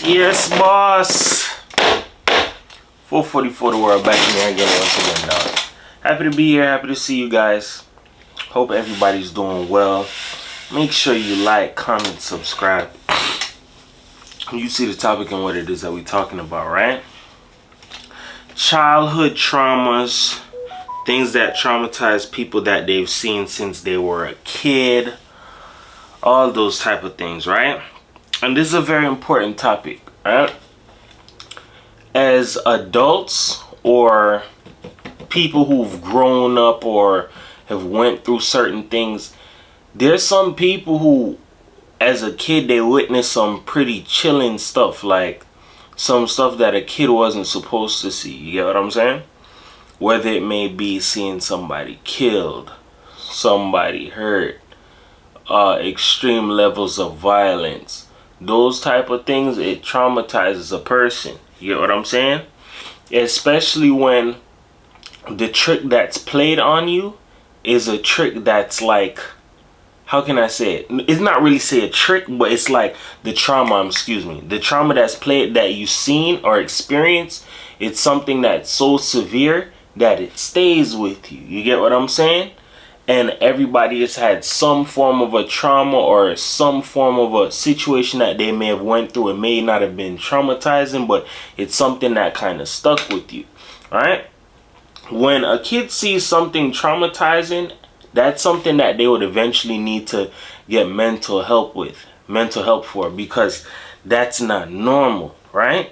Yes, boss. 4:44 the world, back in here again once again, dog. Happy to be here, happy to see you guys. Hope everybody's doing well. Make sure you like, comment, subscribe. You see the topic and what it is that we're talking about, right? Childhood traumas, things that traumatize people that they've seen since they were a kid, all those type of things, right? And this is a very important topic, right? As adults or people who've grown up or have went through certain things, there's some people who, as a kid, they witnessed some pretty chilling stuff, like some stuff that a kid wasn't supposed to see. You get what I'm saying? Whether it may be seeing somebody killed, somebody hurt, extreme levels of violence, those type of things, it traumatizes a person. You get what I'm saying? Especially when the trick that's played on you is a trick that's like, how can I say it? It's not really say a trick, but it's like the trauma, the trauma that's played, that you've seen or experienced, it's something that's so severe that it stays with you. You get what I'm saying? And everybody has had some form of a trauma or some form of a situation that they may have went through. It may not have been traumatizing, but it's something that kind of stuck with you. All right? When a kid sees something traumatizing, that's something that they would eventually need to get mental help for, because that's not normal, right?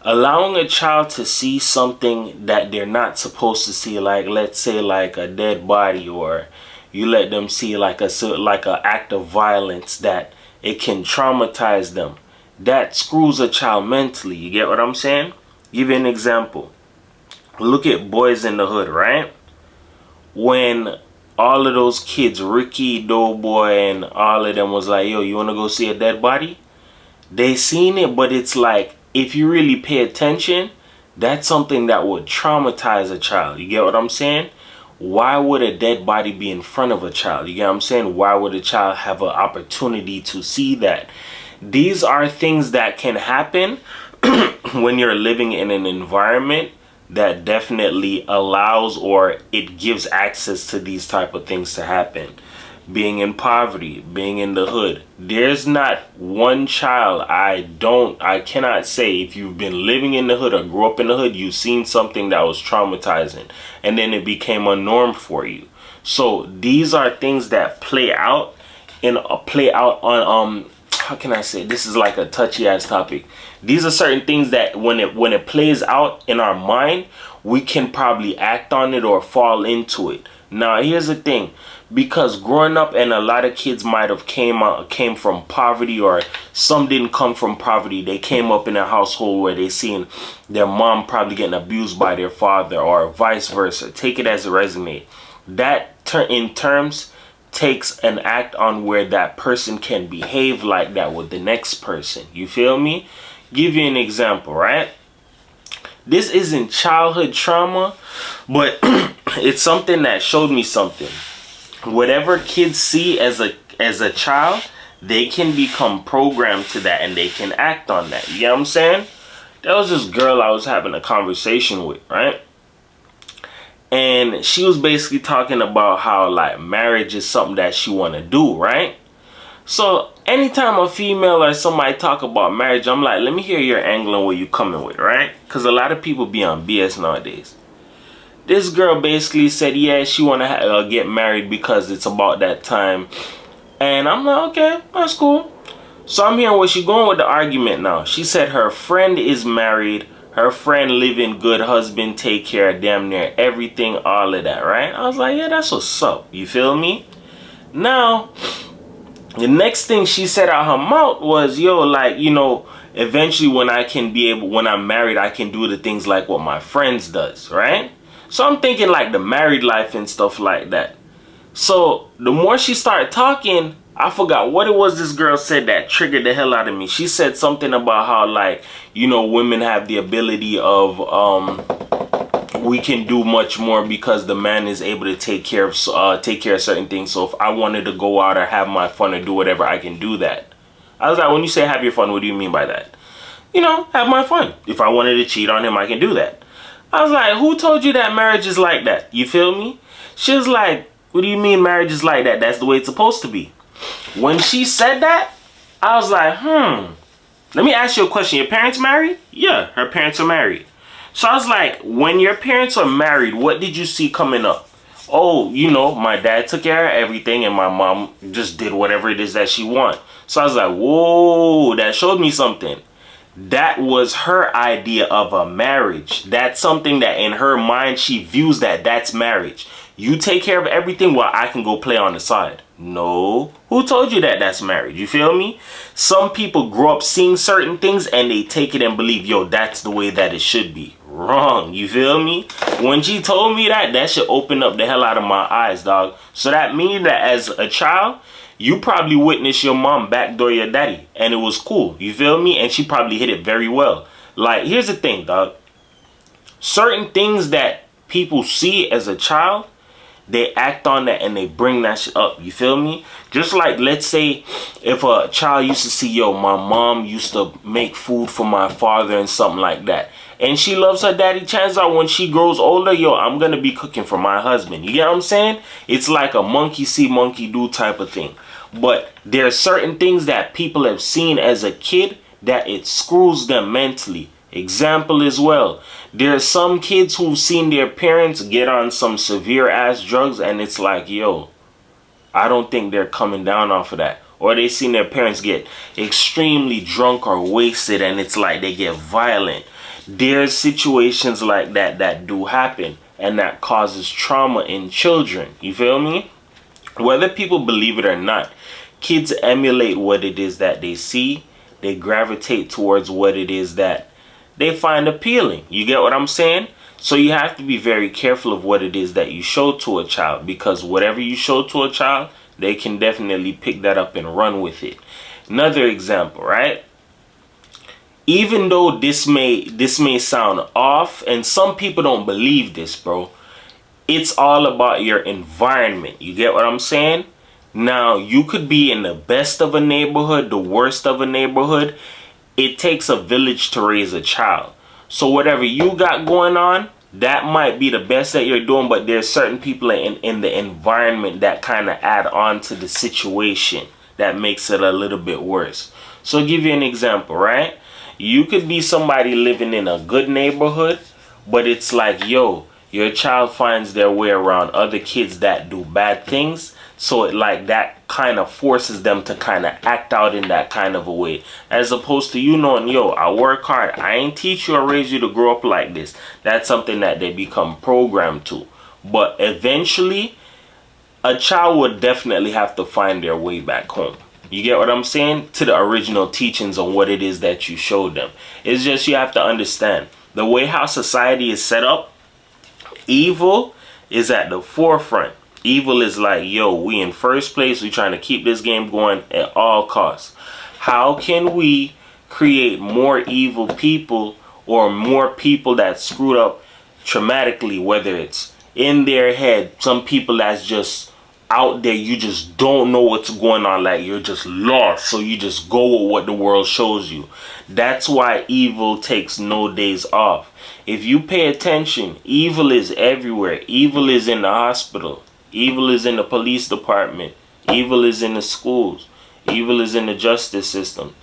Allowing a child to see something that they're not supposed to see, like let's say like a dead body, or you let them see like a act of violence that it can traumatize them, that screws a child mentally. You get what I'm saying? Give you an example. Look at Boys in the Hood, right? When all of those kids, Ricky, Doughboy, and all of them was like, yo, you want to go see a dead body? They seen it, but it's like, if you really pay attention, that's something that would traumatize a child. You get what I'm saying? Why would a dead body be in front of a child? You get what I'm saying? Why would a child have an opportunity to see that? These are things that can happen when you're living in an environment that definitely allows, or it gives access to these type of things to happen. Being in poverty, being in the hood, there's not one child, I cannot say, if you've been living in the hood or grew up in the hood, you've seen something that was traumatizing and then it became a norm for you. So these are things that play out on how can I say, this is like a touchy ass topic. These are certain things that when it plays out in our mind, we can probably act on it or fall into it. Now here's the thing, because growing up, and a lot of kids might have came from poverty, or some didn't come from poverty. They came up in a household where they seen their mom probably getting abused by their father, or vice versa. Take it as it resonates. That in terms takes an act on where that person can behave like that with the next person. You feel me? Give you an example, right? This isn't childhood trauma, but it's something that showed me something. Whatever kids see as a child, they can become programmed to that and they can act on that. You get what I'm saying? There was this girl I was having a conversation with, right? And she was basically talking about how like marriage is something that she want to do, right? So anytime a female or somebody talk about marriage, I'm like, let me hear your angle and what you coming with, right? Because a lot of people be on BS nowadays. This girl basically said, yeah, she want to get married because it's about that time. And I'm like, okay, that's cool. So I'm hearing where she going with the argument now. She said her friend is married. Her friend living good, husband take care of damn near everything, all of that, right? I was like, yeah, that's what's up. You feel me? Now, the next thing she said out her mouth was, yo, like, you know, eventually when I'm married, I can do the things like what my friends does, right? So I'm thinking like the married life and stuff like that. So the more she started talking, I forgot what it was this girl said that triggered the hell out of me. She said something about how, like, you know, women have the ability of, we can do much more because the man is able to take care of certain things. So if I wanted to go out or have my fun or do whatever, I can do that. I was like, when you say have your fun, what do you mean by that? have my fun. If I wanted to cheat on him, I can do that. I was like, who told you that marriage is like that? You feel me? She was like, what do you mean marriage is like that? That's the way it's supposed to be. When she said that, I was like, let me ask you a question. Your parents married? Yeah, her parents are married. So I was like, when your parents are married, what did you see coming up? Oh, my dad took care of everything and my mom just did whatever it is that she wanted. So I was like, whoa, that showed me something. That was her idea of a marriage. That's something that in her mind, she views that's marriage. You take care of everything while I can go play on the side. No. Who told you that's marriage? You feel me? Some people grow up seeing certain things and they take it and believe, yo, that's the way that it should be. Wrong. You feel me? When she told me that should open up the hell out of my eyes, dog. So that means that as a child, you probably witnessed your mom backdoor your daddy and it was cool. You feel me? And she probably hit it very well. Like, here's the thing, dog. Certain things that people see as a child, they act on that and they bring that shit up. You feel me? Just like, let's say if a child used to see, yo, my mom used to make food for my father and something like that. And she loves her daddy. Chances are when she grows older, yo, I'm going to be cooking for my husband. You get what I'm saying? It's like a monkey see, monkey do type of thing. But there are certain things that people have seen as a kid that it screws them mentally. Example as well. There are some kids who've seen their parents get on some severe ass drugs and it's like, yo, I don't think they're coming down off of that. Or they seen their parents get extremely drunk or wasted and it's like they get violent. There's situations like that do happen and that causes trauma in children. You feel me? Whether people believe it or not, kids emulate what it is that they see. They gravitate towards what it is that they find appealing. You get what I'm saying? So you have to be very careful of what it is that you show to a child, because whatever you show to a child, they can definitely pick that up and run with it. Another example, right? Even though this may sound off and some people don't believe this, bro, it's all about your environment. You get what I'm saying? Now, you could be in the best of a neighborhood, the worst of a neighborhood. It takes a village to raise a child. So whatever you got going on, that might be the best that you're doing, but there's certain people in the environment that kind of add on to the situation that makes it a little bit worse. So I'll give you an example, right? You could be somebody living in a good neighborhood, but it's like, yo, your child finds their way around other kids that do bad things. So it like that kind of forces them to kind of act out in that kind of a way. As opposed to you knowing, yo, I work hard. I ain't teach you or raise you to grow up like this. That's something that they become programmed to. But eventually, a child would definitely have to find their way back home. You get what I'm saying? To the original teachings on what it is that you showed them. It's just you have to understand. The way how society is set up, evil is at the forefront. Evil is like, yo, we in first place. We trying to keep this game going at all costs. How can we create more evil people or more people that screwed up traumatically, whether it's in their head, some people that's just out there, you just don't know what's going on, like you're just lost, so you just go with what the world shows you. That's why evil takes no days off. If you pay attention, evil is everywhere. Evil is in the hospital. Evil is in the police department. Evil is in the schools. Evil is in the justice system.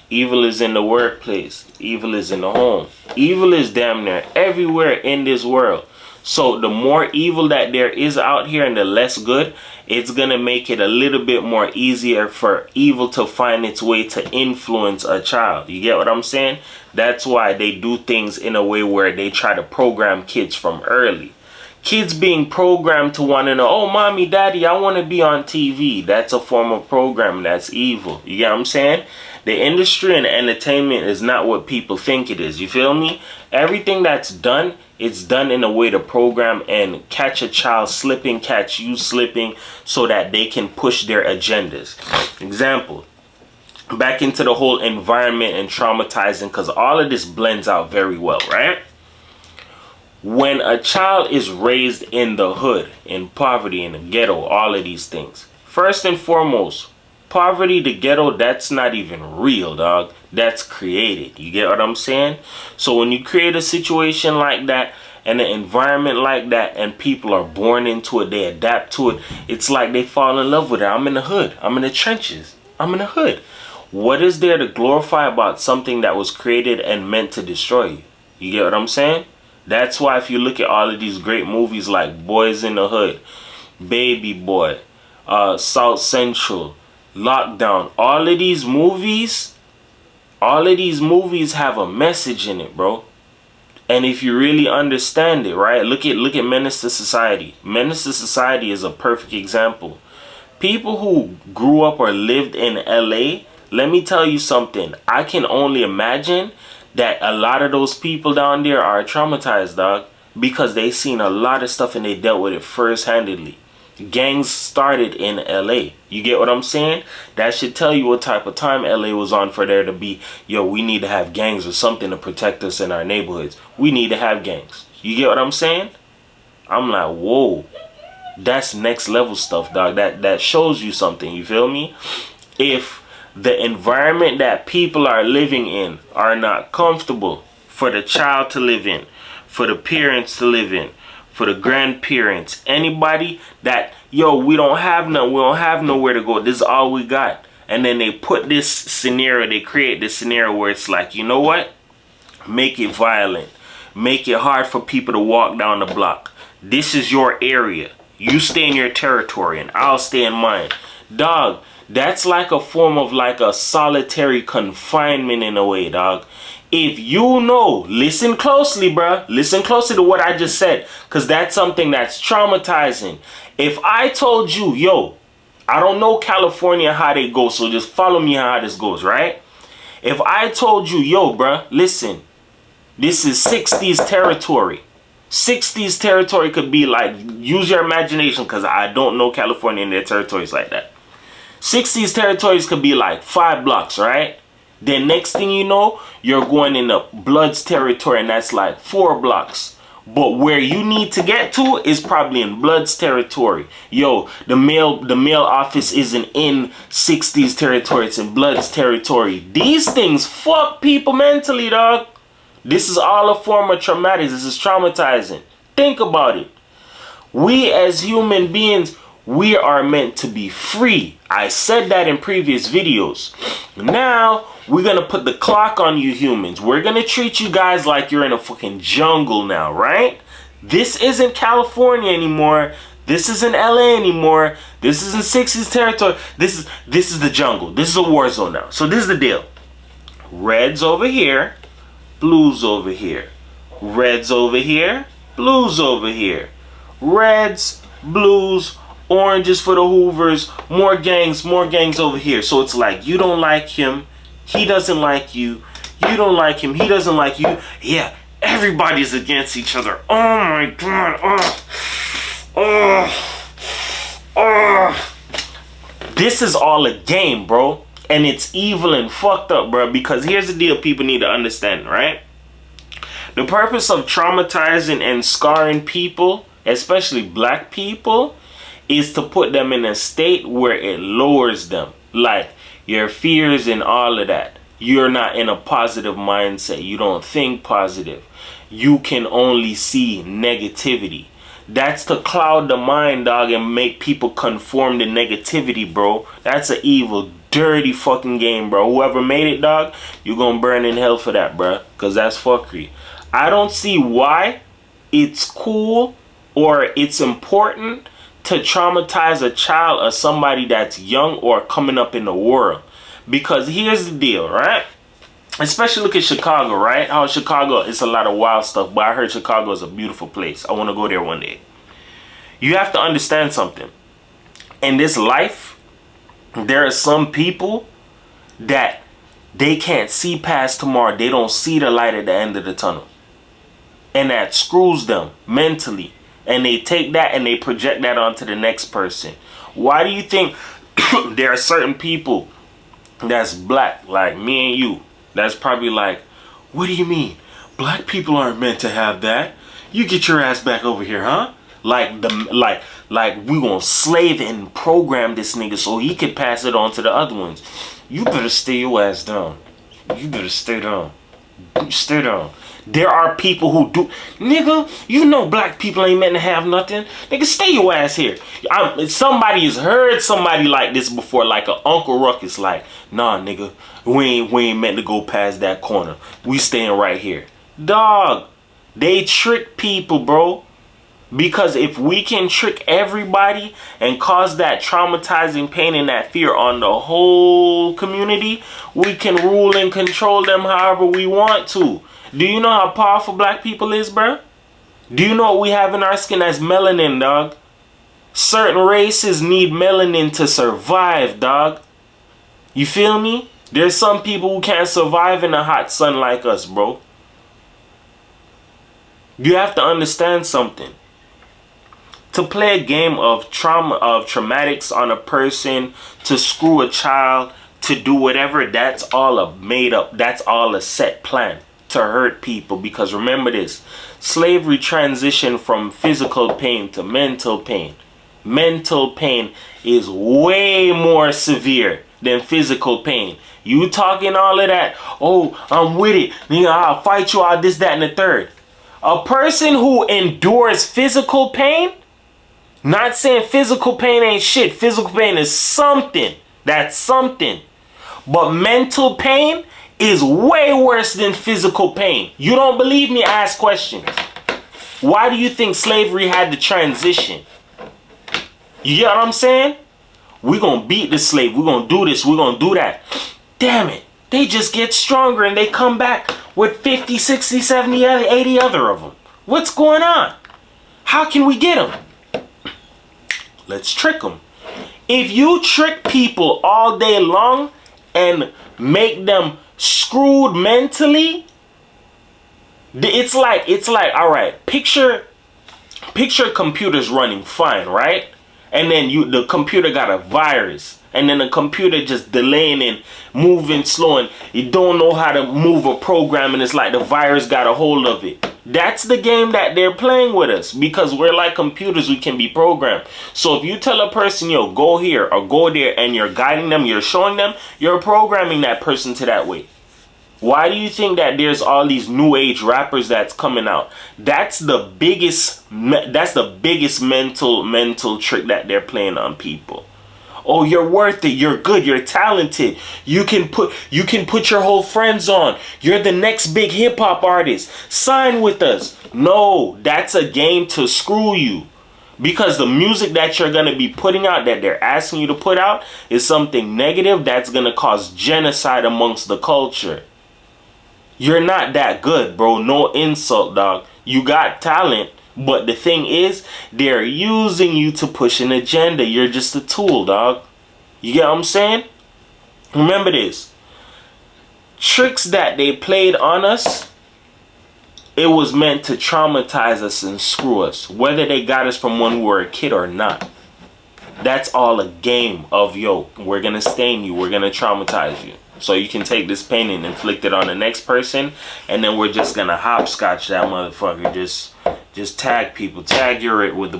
Evil is in the workplace. Evil is in the home. Evil is damn near everywhere in this world. So the more evil that there is out here and the less good, it's going to make it a little bit more easier for evil to find its way to influence a child. You get what I'm saying? That's why they do things in a way where they try to program kids from early. Kids being programmed to want to know, oh, mommy, daddy, I want to be on TV. That's a form of programming. That's evil. You get what I'm saying? The industry and entertainment is not what people think it is. You feel me? Everything that's done, it's done in a way to program and catch a child slipping, catch you slipping, so that they can push their agendas. Example, back into the whole environment and traumatizing, because all of this blends out very well, right? When a child is raised in the hood, in poverty, in the ghetto, all of these things, first and foremost, poverty, the ghetto, that's not even real, dog. that's created. You get what I'm saying? So when you create a situation like that and an environment like that and people are born into it, they adapt to it, it's like they fall in love with it. I'm in the hood. I'm in the trenches. I'm in the hood. What is there to glorify about something that was created and meant to destroy you? You get what I'm saying? That's why if you look at all of these great movies like Boys in the Hood, Baby Boy, South Central, Lockdown, all of these movies have a message in it, bro. And if you really understand it, right? Look at Menace to Society. Menace to Society is a perfect example. People who grew up or lived in LA, let me tell you something. I can only imagine that a lot of those people down there are traumatized, dog, because they seen a lot of stuff and they dealt with it first-handedly. Gangs started in LA. You get what I'm saying? That should tell you what type of time LA was on for there to be, yo, we need to have gangs or something to protect us in our neighborhoods. We need to have gangs. You get what I'm saying? I'm like, whoa. That's next level stuff, dog. That shows you something, you feel me? If the environment that people are living in are not comfortable for the child to live in, for the parents to live in, for the grandparents, anybody that, yo, we don't have nowhere to go, this is all we got. And then they put this scenario, they create this scenario where it's like, you know what? Make it violent. Make it hard for people to walk down the block. This is your area. You stay in your territory and I'll stay in mine. Dog, that's like a form of like a solitary confinement in a way, dog. If you know, listen closely, bruh. Listen closely to what I just said, because that's something that's traumatizing. If I told you, yo, I don't know California how they go, so just follow me how this goes, right? If I told you, yo, bruh, listen, this is 60s territory. 60s territory could be like, use your imagination, because I don't know California and their territories like that. 60s territories could be like 5 blocks, right? Then next thing you know, you're going into Bloods territory and that's like 4 blocks. But where you need to get to is probably in Bloods territory. Yo, the mail office isn't in 60s territory, it's in Bloods territory. These things fuck people mentally, dog. This is all a form of traumatic. This is traumatizing. Think about it. We as human beings, we are meant to be free. I said that in previous videos. Now, we're going to put the clock on you humans. We're going to treat you guys like you're in a fucking jungle now, right? This isn't California anymore. This isn't LA anymore. This isn't 60s territory. This is the jungle. This is a war zone now. So this is the deal. Reds over here, blues over here. Reds over here, blues over here. Reds, blues, oranges for the Hoovers, more gangs over here. So it's like, you don't like him, he doesn't like you, you don't like him, he doesn't like you. Yeah, everybody's against each other. Oh my god. This is all a game, bro. And it's evil and fucked up, bro. Because here's the deal people need to understand, right? The purpose of traumatizing and scarring people, especially black people, is to put them in a state where it lowers them. Like your fears and all of that. You're not in a positive mindset. You don't think positive. You can only see negativity. That's to cloud the mind, dog, and make people conform to negativity, bro. That's an evil, dirty fucking game, bro. Whoever made it, dog, you're gonna burn in hell for that, bro. Because that's fuckery. I don't see why it's cool or it's important to traumatize a child or somebody that's young or coming up in the world. Because here's the deal, right? Especially look at Chicago, right? How Chicago, it's a lot of wild stuff, but I heard Chicago is a beautiful place. I want to go there one day. You have to understand something. In this life, there are some people that they can't see past tomorrow. They don't see the light at the end of the tunnel. And that screws them mentally. And they take that and they project that onto the next person. Why do you think there are certain people that's black, like me and you, that's probably like, what do you mean? Black people aren't meant to have that. You get your ass back over here, huh? Like we gonna slave and program this nigga so he can pass it on to the other ones. You better stay your ass down. You better stay down. Stay down. There are people who do. Nigga, you know black people ain't meant to have nothing. Nigga, stay your ass here. Somebody has heard somebody like this before, like a Uncle Ruckus, like, nah, nigga, we ain't meant to go past that corner. We staying right here. Dog, they trick people, bro. Because if we can trick everybody and cause that traumatizing pain and that fear on the whole community, we can rule and control them however we want to. Do you know how powerful black people is, bro? Do you know what we have in our skin as melanin, dog? Certain races need melanin to survive, dog. You feel me? There's some people who can't survive in the hot sun like us, bro. You have to understand something. To play a game of traumatics on a person, to screw a child, to do whatever, that's all a made up, that's all a set plan to hurt people. Because remember this, slavery transitioned from physical pain to mental pain. Mental pain is way more severe than physical pain. You talking all of that, oh, I'm with it, nigga, I'll fight you out, this, that, and the third. A person who endures physical pain, not saying physical pain ain't shit. Physical pain is something. That's something. But mental pain is way worse than physical pain. You don't believe me? Ask questions. Why do you think slavery had to transition? You get what I'm saying? We're going to beat the slave. We're going to do this. We're going to do that. Damn it. They just get stronger and they come back with 50, 60, 70, 80 other of them. What's going on? How can we get them? Let's trick them. If you trick people all day long and make them screwed mentally, it's like, all right, picture computers running fine, right? And then the computer got a virus. And then the computer just delaying and moving slow, and you don't know how to move a program, and it's like the virus got a hold of it. That's the game that they're playing with us, because we're like computers, we can be programmed. So if you tell a person, yo, go here or go there, and you're guiding them, you're showing them, you're programming that person to that way. Why do you think that there's all these new age rappers that's coming out? That's the biggest mental trick that they're playing on people. Oh, you're worth it. You're good. You're talented. You can put your whole friends on. You're the next big hip hop artist. Sign with us. No, that's a game to screw you. Because the music that you're going to be putting out, that they're asking you to put out, is something negative that's going to cause genocide amongst the culture. You're not that good, bro. No insult, dog. You got talent. But the thing is, they're using you to push an agenda. You're just a tool, dog. You get what I'm saying? Remember this. Tricks that they played on us, it was meant to traumatize us and screw us. Whether they got us from when we were a kid or not. That's all a game of, yo, we're going to stain you. We're going to traumatize you. So you can take this pain and inflict it on the next person. And then we're just going to hopscotch that motherfucker. Just tag people. Tag you're it with the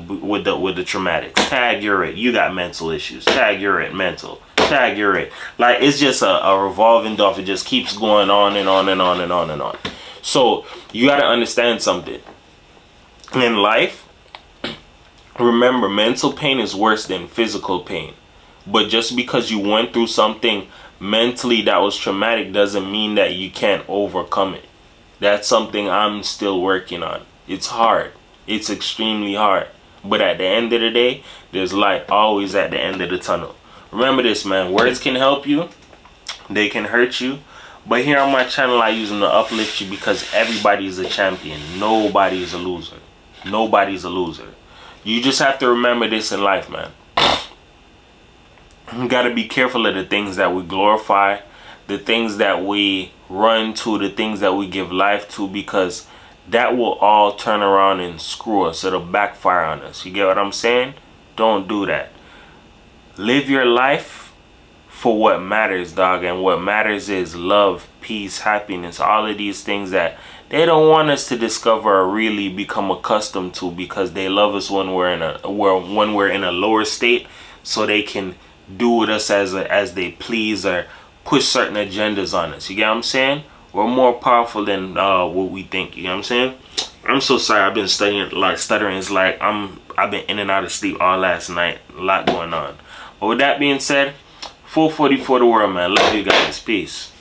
traumatics. Tag you're it. You got mental issues. Tag you're it. Mental. Tag you're it. Like, it's just a revolving door. It just keeps going on and on and on and on and on. So you got to understand something. In life, remember, mental pain is worse than physical pain. But just because you went through something mentally that was traumatic doesn't mean that you can't overcome it. That's something I'm still working on. It's hard. It's extremely hard. But at the end of the day, there's light always at the end of the tunnel. Remember this, man. Words can help you. They can hurt you. But here on my channel, I use them to uplift you, because everybody is a champion. Nobody is a loser. Nobody's a loser. You just have to remember this in life, man. We got to be careful of the things that we glorify, the things that we run to, the things that we give life to, because that will all turn around and screw us. It'll backfire on us. You get what I'm saying? Don't do that. Live your life for what matters, dog. And what matters is love, peace, happiness, all of these things that they don't want us to discover or really become accustomed to, because they love us when we're in a lower state, so they can do with us as they please, or push certain agendas on us. You get what I'm saying? We're more powerful than what we think. You know what I'm saying? I'm so sorry. I've been studying, like stuttering. It's like I've been in and out of sleep all last night. A lot going on. But with that being said, 440 for the world, man. Love you guys. Peace.